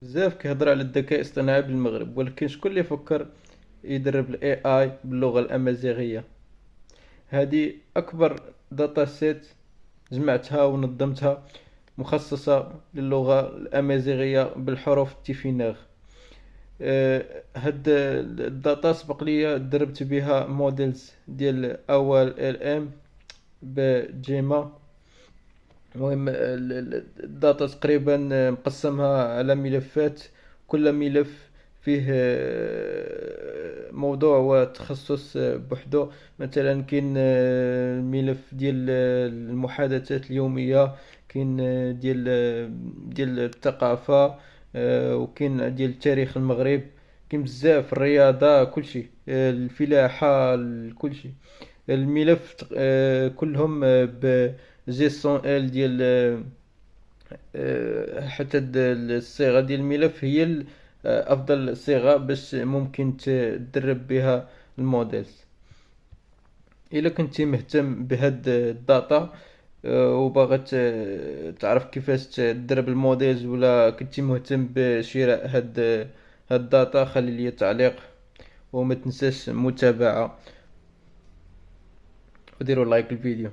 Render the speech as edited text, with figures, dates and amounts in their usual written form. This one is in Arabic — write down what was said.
بزاف كيهضر على الذكاء الاصطناعي بالمغرب، ولكن شكون اللي فكر يدرب الاي اي باللغة الامازيغية؟ هذه اكبر داتا سيت جمعتها ونظمتها، مخصصة للغة الامازيغية بالحروف التيفيناغ. هاد الداتا سبق لي دربت بها موديلز ديال اول ال ام بجيما. المهم الداتا تقريبا مقسمها على ملفات، كل ملف فيه موضوع وتخصص بحدو. مثلا كاين الملف ديال المحادثات اليومية، كاين ديال الثقافة، وكاين ديال تاريخ المغرب، كاين بزاف الرياضة كلشي، الفلاحة كلشي. الملف كلهم ب جيسون ال ديال حتى الصيغة ديال الملف هي افضل صيغة باش ممكن تدرب بها الموديلز. الا كنتي مهتم بهاد الداتا، وباغا تعرف كيفاش تدرب الموديلز، ولا كنتي مهتم بشراء هاد الداتا، خلي لي تعليق وما تنساش المتابعة وديروا لايك الفيديو.